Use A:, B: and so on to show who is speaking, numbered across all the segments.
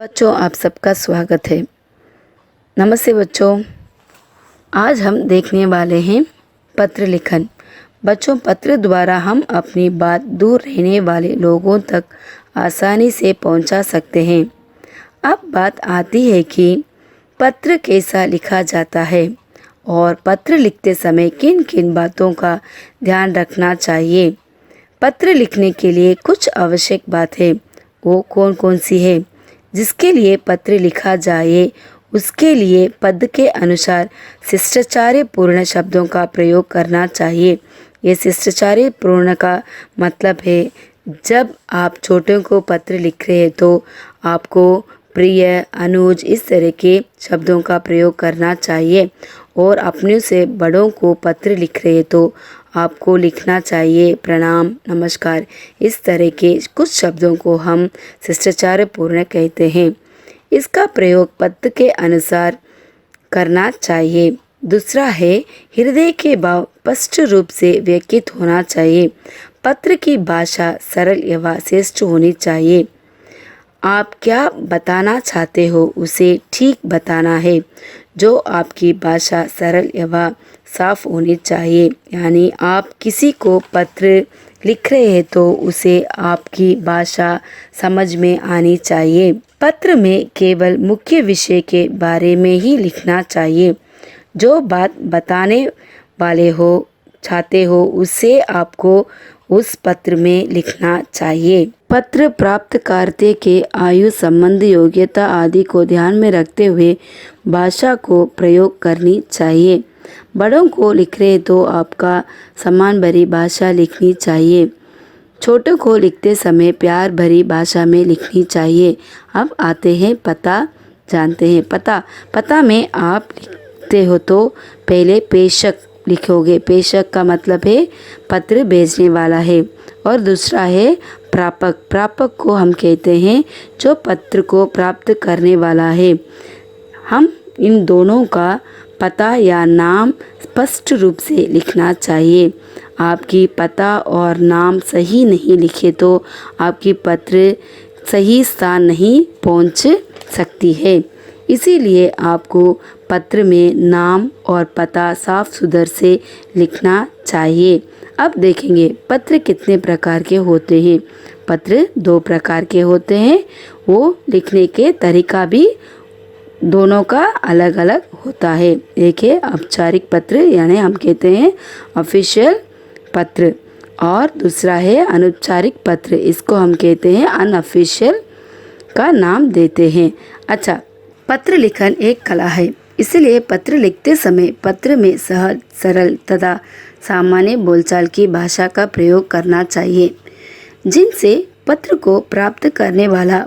A: बच्चों, आप सबका स्वागत है। नमस्ते बच्चों, आज हम देखने वाले हैं पत्र लिखन। बच्चों, पत्र द्वारा हम अपनी बात दूर रहने वाले लोगों तक आसानी से पहुंचा सकते हैं। अब बात आती है कि पत्र कैसा लिखा जाता है और पत्र लिखते समय किन किन बातों का ध्यान रखना चाहिए। पत्र लिखने के लिए कुछ आवश्यक बात है, वो कौन कौन सी है? जिसके लिए पत्र लिखा जाए उसके लिए पद के अनुसार शिष्टाचार पूर्ण शब्दों का प्रयोग करना चाहिए। ये शिष्टाचार पूर्ण का मतलब है, जब आप छोटों को पत्र लिख रहे हैं तो आपको प्रिय, अनुज इस तरह के शब्दों का प्रयोग करना चाहिए, और अपने से बड़ों को पत्र लिख रहे हैं तो आपको लिखना चाहिए प्रणाम, नमस्कार। इस तरह के कुछ शब्दों को हम शिष्टाचार पूर्ण कहते हैं। इसका प्रयोग पद के अनुसार करना चाहिए। दूसरा है, हृदय के भाव स्पष्ट रूप से व्यक्त होना चाहिए। पत्र की भाषा सरल एवं श्रेष्ठ होनी चाहिए। आप क्या बताना चाहते हो उसे ठीक बताना है। जो आपकी भाषा सरल एवं साफ होनी चाहिए, यानी आप किसी को पत्र लिख रहे हैं तो उसे आपकी भाषा समझ में आनी चाहिए। पत्र में केवल मुख्य विषय के बारे में ही लिखना चाहिए। जो बात बताने वाले हो चाहते हो उसे आपको उस पत्र में लिखना चाहिए। पत्र प्राप्तकर्ता के आयु, संबंध, योग्यता आदि को ध्यान में रखते हुए भाषा को प्रयोग करनी चाहिए। बड़ों को लिख रहे तो आपका सम्मान भरी भाषा लिखनी चाहिए। छोटों को लिखते समय प्यार भरी भाषा में लिखनी चाहिए। अब आते हैं पता, जानते हैं पता में आप लिखते हो तो पहले प्रेषक लिखोगे। प्रेषक का मतलब है पत्र भेजने वाला है, और दूसरा है प्रापक को हम कहते हैं जो पत्र को प्राप्त करने वाला है। हम इन दोनों का पता या नाम स्पष्ट रूप से लिखना चाहिए। आपकी पता और नाम सही नहीं लिखे तो आपकी पत्र सही स्थान नहीं पहुंच सकती है। इसीलिए आपको पत्र में नाम और पता साफ सुथर से लिखना चाहिए। अब देखेंगे पत्र कितने प्रकार के होते हैं। पत्र 2 प्रकार के होते हैं। वो लिखने के तरीका भी दोनों का अलग अलग होता है। एक है औपचारिक पत्र, यानी हम कहते हैं ऑफिशियल पत्र, और दूसरा है अनौपचारिक पत्र, इसको हम कहते हैं अनऑफिशियल का नाम देते हैं। अच्छा, पत्र लिखन एक कला है, इसलिए पत्र लिखते समय पत्र में सहज, सरल तथा सामान्य बोलचाल की भाषा का प्रयोग करना चाहिए, जिनसे पत्र को प्राप्त करने वाला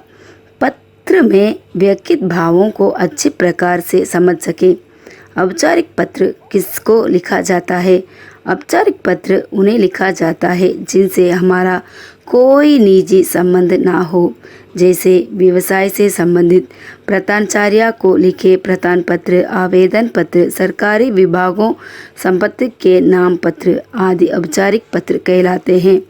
A: पत्र में व्यक्त भावों को अच्छी प्रकार से समझ सके। औपचारिक पत्र किसको लिखा जाता है? औपचारिक पत्र उन्हें लिखा जाता है जिनसे हमारा कोई निजी संबंध ना हो, जैसे व्यवसाय से संबंधित प्रधानाचार्य को लिखे प्रदान पत्र, आवेदन पत्र, सरकारी विभागों, संपत्ति के नाम पत्र आदि औपचारिक पत्र कहलाते हैं।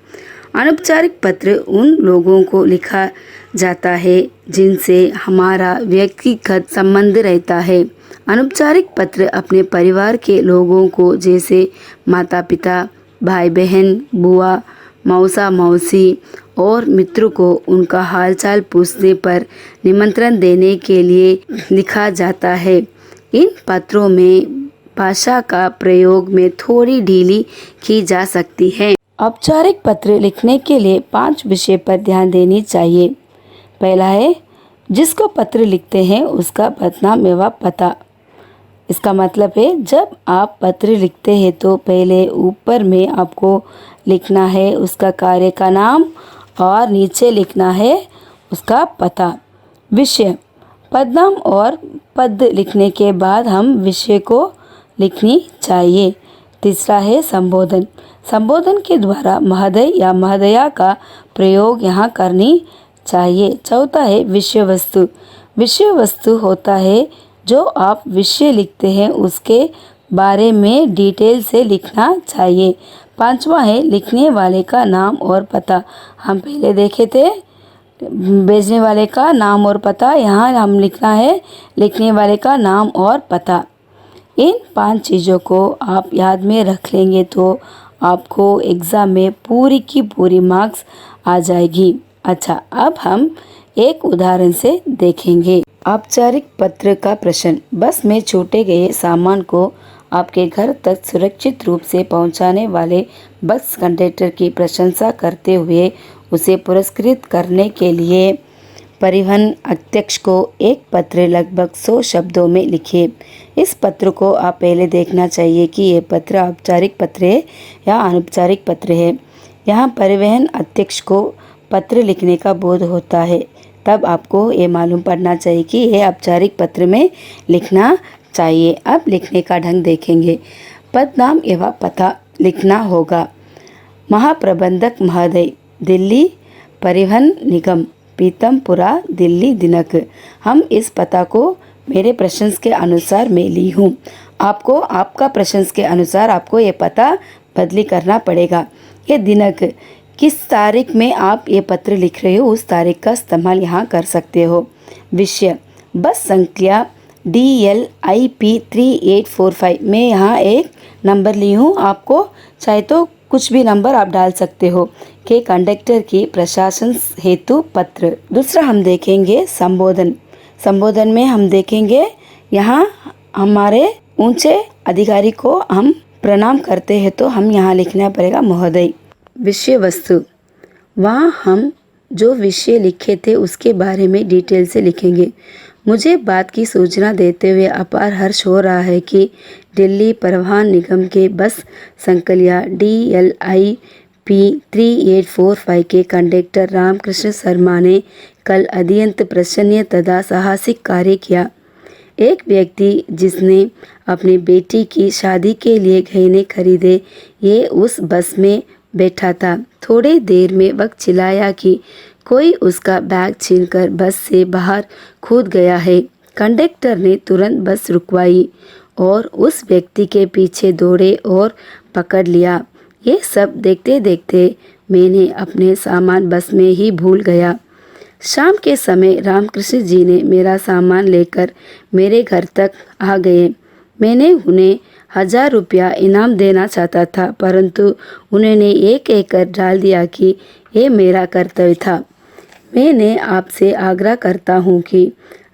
A: अनौपचारिक पत्र उन लोगों को लिखा जाता है जिनसे हमारा व्यक्तिगत संबंध रहता है। अनौपचारिक पत्र अपने परिवार के लोगों को, जैसे माता पिता, भाई बहन, बुआ, मौसा मौसी और मित्रों को उनका हालचाल पूछने पर निमंत्रण देने के लिए लिखा जाता है। इन पत्रों में भाषा का प्रयोग में थोड़ी ढीली की जा सकती है। औपचारिक पत्र लिखने के लिए 5 विषय पर ध्यान देनी चाहिए। पहला है, जिसको पत्र लिखते हैं उसका पदनाम एवं पता। इसका मतलब है जब आप पत्र लिखते हैं तो पहले ऊपर में आपको लिखना है उसका कार्य का नाम और नीचे लिखना है उसका पता। विषय, पदनाम और पद लिखने के बाद हम विषय को लिखनी चाहिए। तीसरा है संबोधन। संबोधन के द्वारा महोदय या महोदया का प्रयोग यहाँ करनी चाहिए। चौथा है विषय वस्तु। विषय वस्तु होता है जो आप विषय लिखते हैं उसके बारे में डिटेल से लिखना चाहिए। 5वां है लिखने वाले का नाम और पता। हम पहले देखे थे भेजने वाले का नाम और पता, यहाँ हम लिखना है लिखने वाले का नाम और पता। इन 5 चीज़ों को आप याद में रख लेंगे तो आपको एग्ज़ाम में पूरी की पूरी मार्क्स आ जाएगी। अच्छा, अब हम एक उदाहरण से देखेंगे। औपचारिक पत्र का प्रश्न। बस में छूटे गए सामान को आपके घर तक सुरक्षित रूप से पहुंचाने वाले बस कंडक्टर की प्रशंसा करते हुए उसे पुरस्कृत करने के लिए परिवहन अध्यक्ष को एक पत्र लगभग 100 शब्दों में लिखिए। इस पत्र को आप पहले देखना चाहिए कि ये पत्र औपचारिक पत्र है या अनौपचारिक पत्र है। यहाँ परिवहन अध्यक्ष को पत्र लिखने का बोध होता है, तब आपको ये मालूम पड़ना चाहिए कि ये औपचारिक पत्र में लिखना चाहिए। अब लिखने का ढंग देखेंगे। पद नाम एवं पता लिखना होगा। महाप्रबंधक महोदय, दिल्ली परिवहन निगम, पीतमपुरा, दिल्ली दिनक। हम इस पता को मेरे प्रश्न के अनुसार मैं ली हूँ। आपको आपका प्रश्न के अनुसार आपको ये पता बदली करना पड़ेगा। ये दिनक, किस तारीख में आप ये पत्र लिख रहे हो उस तारीख का इस्तेमाल यहाँ कर सकते हो। विषय, बस संख्या DLIP 3845। मैं यहाँ एक नंबर ली हूँ, आपको चाहे तो कुछ भी नंबर आप डाल सकते हो। के कंडक्टर की प्रशासन हेतु पत्र। दूसरा हम देखेंगे संबोधन। संबोधन में हम देखेंगे यहाँ हमारे ऊंचे अधिकारी को हम प्रणाम करते हैं तो हम यहाँ लिखना पड़ेगा महोदय। विषय वस्तु, वहाँ हम जो विषय लिखे थे उसके बारे में डिटेल से लिखेंगे। मुझे बात की सूचना देते हुए अपार हर्ष हो रहा है कि दिल्ली परिवहन निगम के बस संकलिया DLIP 3845 के कंडक्टर रामकृष्ण शर्मा ने कल अत्यंत प्रशंसनीय तथा साहसिक कार्य किया। एक व्यक्ति जिसने अपनी बेटी की शादी के लिए गहने खरीदे, ये उस बस में बैठा था। थोड़ी देर में वक्त चिल्लाया कि कोई उसका बैग छीनकर बस से बाहर कूद गया है। कंडक्टर ने तुरंत बस रुकवाई और उस व्यक्ति के पीछे दौड़े और पकड़ लिया। ये सब देखते देखते मैंने अपने सामान बस में ही भूल गया। शाम के समय रामकृष्ण जी ने मेरा सामान लेकर मेरे घर तक आ गए। मैंने उन्हें 1000 रुपया इनाम देना चाहता था, परंतु उन्होंने एक कर डाल दिया कि ये मेरा कर्तव्य था। मैंने आपसे आग्रह करता हूँ कि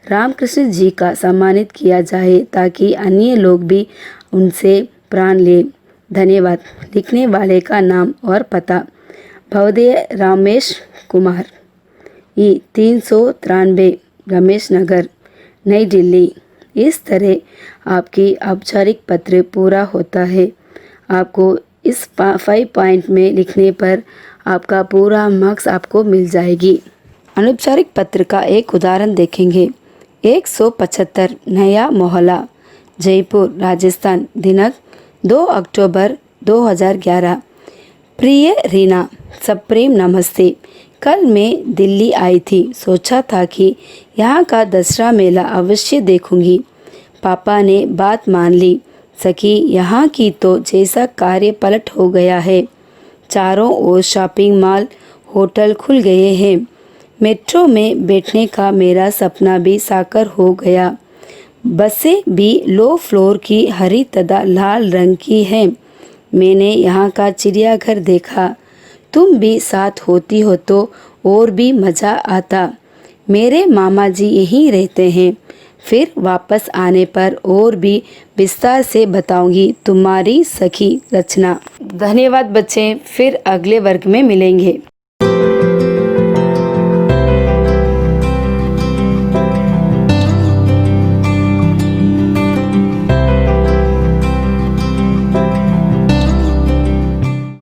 A: रामकृष्ण जी का सम्मानित किया जाए ताकि अन्य लोग भी उनसे प्राण लें। धन्यवाद। लिखने वाले का नाम और पता, भवदेय रमेश कुमार, ई 393 रमेश नगर, नई दिल्ली। इस तरह आपकी औपचारिक पत्र पूरा होता है। आपको इस 5 पॉइंट में लिखने पर आपका पूरा मार्क्स आपको मिल जाएगी। अनौपचारिक पत्र का एक उदाहरण देखेंगे। 175 नया मोहल्ला, जयपुर, राजस्थान, दिनांक 2 अक्टूबर 2011। प्रिय रीना, सप्रेम नमस्ते। कल मैं दिल्ली आई थी, सोचा था कि यहाँ का दसरा मेला अवश्य देखूंगी। पापा ने बात मान ली। सखी, यहाँ की तो जैसा कार्य पलट हो गया है। चारों ओर शॉपिंग मॉल, होटल खुल गए हैं। मेट्रो में बैठने का मेरा सपना भी साकार हो गया। बसें भी लो फ्लोर की हरी तथा लाल रंग की हैं। मैंने यहाँ का चिड़ियाघर देखा। तुम भी साथ होती हो तो और भी मज़ा आता। मेरे मामा जी यहीं रहते हैं। फिर वापस आने पर और भी विस्तार से बताऊंगी। तुम्हारी सखी रचना। धन्यवाद बच्चे, फिर अगले वर्ग में मिलेंगे।